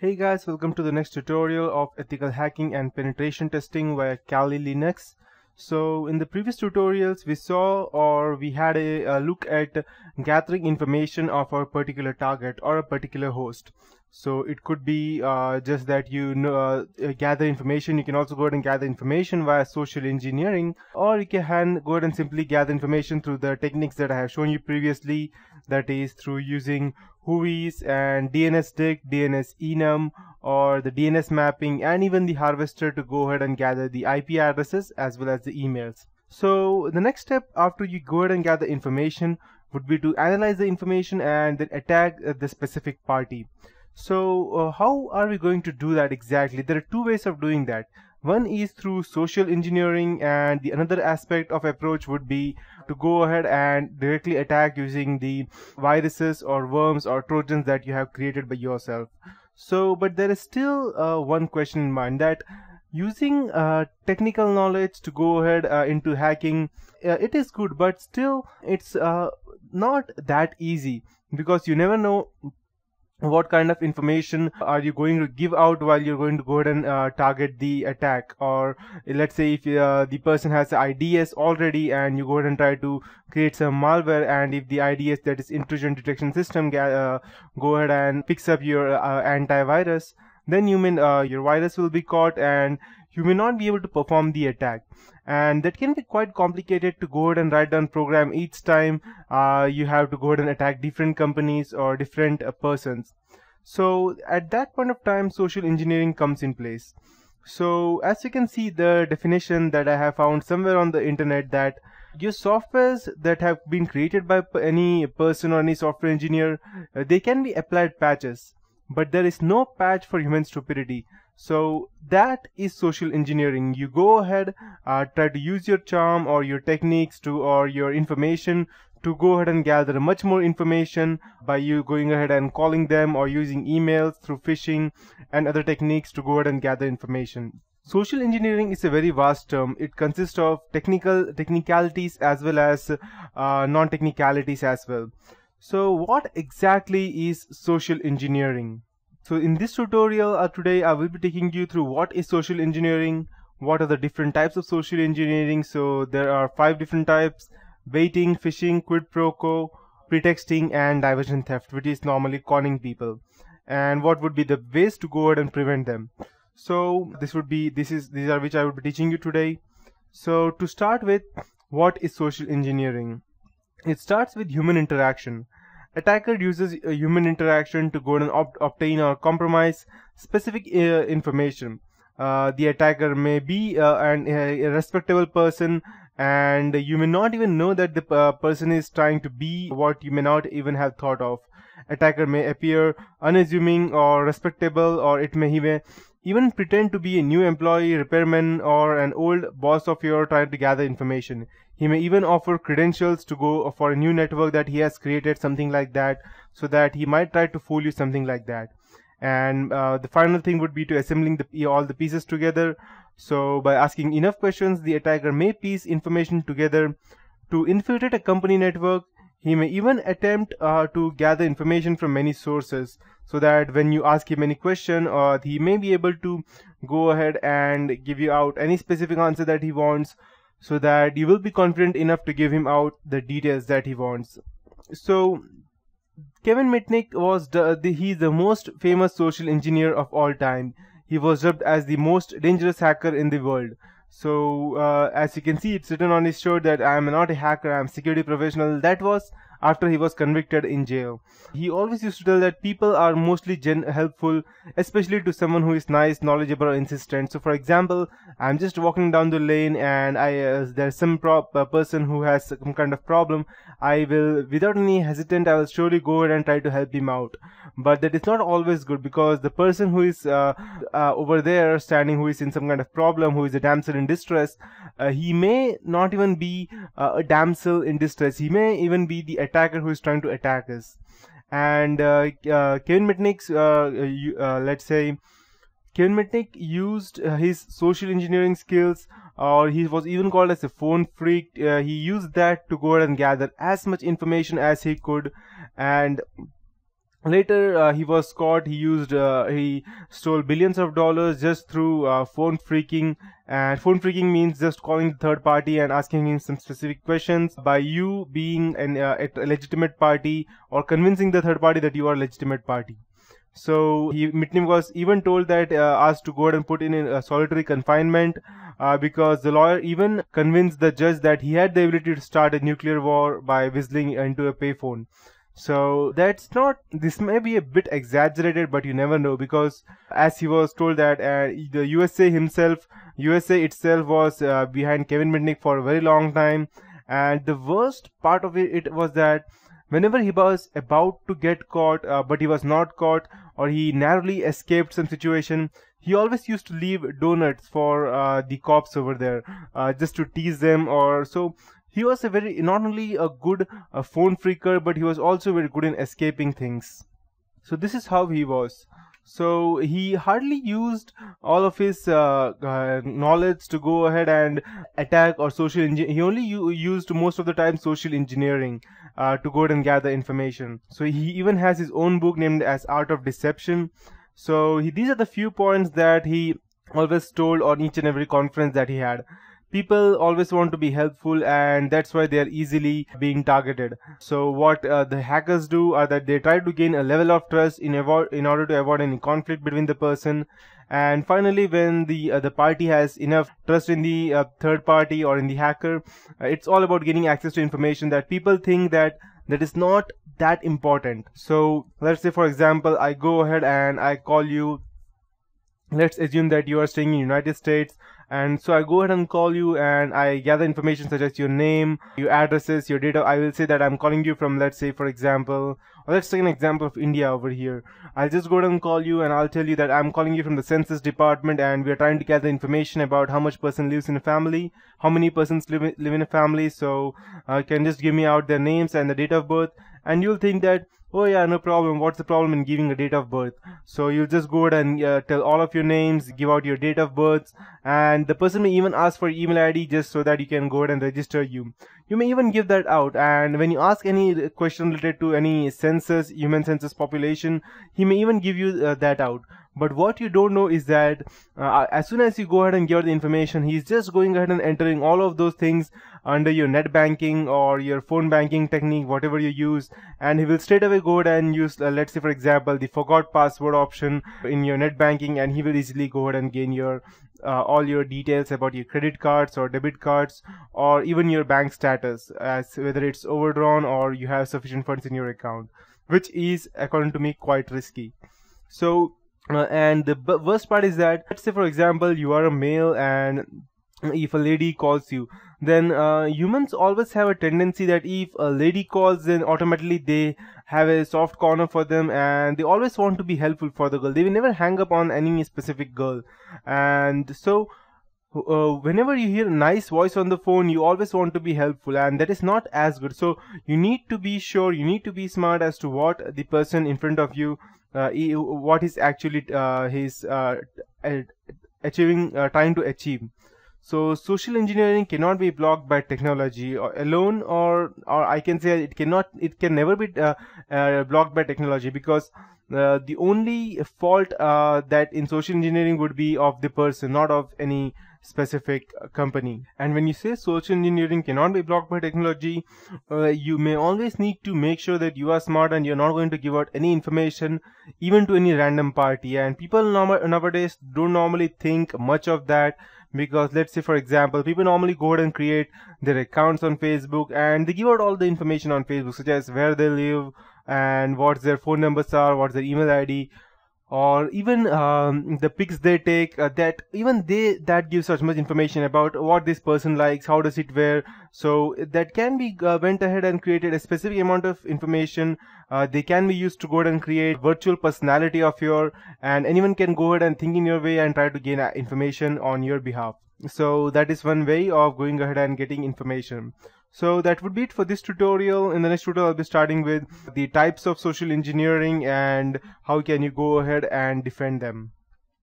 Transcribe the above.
Hey guys, welcome to the next tutorial of ethical hacking and penetration testing via Kali Linux. So in the previous tutorials we saw or we had a look at gathering information of a particular target or a particular host. So it could be just that gather information. You can also go ahead and gather information via social engineering, or you can go ahead and simply gather information through the techniques that I have shown you previously, that is through using Whois and DNSDict, DNSenum, or the DNS mapping, and even the harvester to go ahead and gather the IP addresses as well as the emails. So the next step after you go ahead and gather information would be to analyze the information and then attack the specific party. So how are we going to do that exactly? There are two ways of doing that. One is through social engineering, and the another aspect of approach would be to go ahead and directly attack using the viruses or worms or trojans that you have created by yourself. So but there is still one question in mind, that using technical knowledge to go ahead into hacking, it is good, but still it's not that easy, because you never know what kind of information are you going to give out while you're going to go ahead and target the attack. Or let's say if the person has the IDS already and you go ahead and try to create some malware, and if the IDS, that is intrusion detection system, go ahead and picks up your antivirus, then your virus will be caught and you may not be able to perform the attack. And that can be quite complicated to go ahead and write down program each time you have to go ahead and attack different companies or different persons. So at that point of time, social engineering comes in place. So as you can see, the definition that I have found somewhere on the internet, that your softwares that have been created by any person or any software engineer, they can be applied patches, but there is no patch for human stupidity. So that is social engineering. You go ahead, try to use your charm or your techniques or your information to go ahead and gather much more information by you going ahead and calling them, or using emails through phishing and other techniques to go ahead and gather information. Social engineering is a very vast term. It consists of technicalities as well as non-technicalities as well. So what exactly is social engineering? So in this tutorial today, I will be taking you through what is social engineering, what are the different types of social engineering. So there are 5 different types: baiting, phishing, quid pro quo, pretexting, and diversion theft, which is normally conning people, and what would be the ways to go ahead and prevent them. So these are which I would be teaching you today. So to start with, what is social engineering? It starts with human interaction. Attacker uses a human interaction to go and obtain or compromise specific information. The attacker may be a respectable person, and you may not even know that the person is trying to be what you may not even have thought of. Attacker may appear unassuming or respectable, or he may even pretend to be a new employee, repairman, or an old boss of yours trying to gather information. He may even offer credentials to go for a new network that he has created, something like that, so that he might try to fool you, something like that. And the final thing would be to assembling all the pieces together. So by asking enough questions, the attacker may piece information together to infiltrate a company network. He may even attempt to gather information from many sources, so that when you ask him any question, he may be able to go ahead and give you out any specific answer that he wants, so that you will be confident enough to give him out the details that he wants. So Kevin Mitnick was he's the most famous social engineer of all time. He was dubbed as the most dangerous hacker in the world. So as you can see, it's written on his shirt that I am not a hacker, I am a security professional. That was after he was convicted in jail. He always used to tell that people are mostly helpful, especially to someone who is nice, knowledgeable, or insistent. So for example, I'm just walking down the lane and there's some person who has some kind of problem. I will, without any hesitant, I will surely go ahead and try to help him out. But that is not always good, because the person who is over there standing, who is in some kind of problem, who is a damsel in distress, he may not even be a damsel in distress. He may even be the attacker who is trying to attack us. And Kevin Mitnick's let's say Kevin Mitnick used his social engineering skills, or he was even called as a phone freak. He used that to go ahead and gather as much information as he could, and Later, he was caught. He stole billions of dollars just through phone phreaking. And phone phreaking means just calling the third party and asking him some specific questions by you being a legitimate party, or convincing the third party that you are a legitimate party. So Mitnick was even told that asked to go ahead and put in a solitary confinement because the lawyer even convinced the judge that he had the ability to start a nuclear war by whistling into a payphone. So that's not, this may be a bit exaggerated, but you never know, because as he was told that the USA itself was behind Kevin Mitnick for a very long time. And the worst part of it was that whenever he was about to get caught, but he was not caught, or he narrowly escaped some situation, he always used to leave donuts for the cops over there, just to tease them. Or so he was not only a good phone phreaker, but he was also very good in escaping things. So this is how he was. So he hardly used all of his knowledge to go ahead and attack or social engineer. He only used most of the time social engineering to go ahead and gather information. So he even has his own book named as Art of Deception. So these are the few points that he always told on each and every conference that he had. People always want to be helpful, and that's why they are easily being targeted. So what the hackers do are that they try to gain a level of trust in order to avoid any conflict between the person. And finally, when the party has enough trust in the third party or in the hacker, it's all about gaining access to information that people think that is not that important. So let's say, for example, I go ahead and I call you. Let's assume that you are staying in United States, and so I go ahead and call you and I gather information such as your name, your addresses, your data. I will say that I'm calling you from, let's say, for example, or let's take an example of India over here. I'll just go ahead and call you and I'll tell you that I'm calling you from the census department, and we're trying to gather information about how much person lives in a family, how many persons live in a family. So you can just give me out their names and the date of birth, and you'll think that, oh yeah, no problem, what's the problem in giving a date of birth? So you'll just go ahead and tell all of your names, give out your date of birth, and the person may even ask for email ID just so that you can go ahead and register you. You may even give that out, and when you ask any question related to any census, human census population, he may even give you that out. But what you don't know is that as soon as you go ahead and give the information, he's just going ahead and entering all of those things under your net banking or your phone banking technique, whatever you use, and he will straight away go ahead and use, let's say, for example, the forgot password option in your net banking, and he will easily go ahead and gain your all your details about your credit cards or debit cards, or even your bank status, as whether it's overdrawn or you have sufficient funds in your account, which is, according to me, quite risky. So and the worst part is that, let's say, for example, you are a male, and if a lady calls you, then humans always have a tendency that if a lady calls, then automatically they have a soft corner for them, and they always want to be helpful for the girl. They will never hang up on any specific girl. And so whenever you hear a nice voice on the phone, you always want to be helpful, and that is not as good. So you need to be sure, you need to be smart as to what the person in front of you, what is actually trying to achieve. So social engineering cannot be blocked by technology alone, or I can say it can never be blocked by technology, because the only fault that in social engineering would be of the person, not of any specific company. And when you say social engineering cannot be blocked by technology, you may always need to make sure that you are smart and you're not going to give out any information even to any random party. And people nowadays don't normally think much of that, because let's say, for example, people normally go ahead and create their accounts on Facebook, and they give out all the information on Facebook, such as where they live and what their phone numbers are, what's their email ID, or even the pics they take, that gives such much information about what this person likes, how does it wear. So that can be went ahead and created a specific amount of information. They can be used to go ahead and create virtual personality of your, and anyone can go ahead and think in your way and try to gain information on your behalf. So that is one way of going ahead and getting information. So that would be it for this tutorial. In the next tutorial, I'll be starting with the types of social engineering and how can you go ahead and defend them.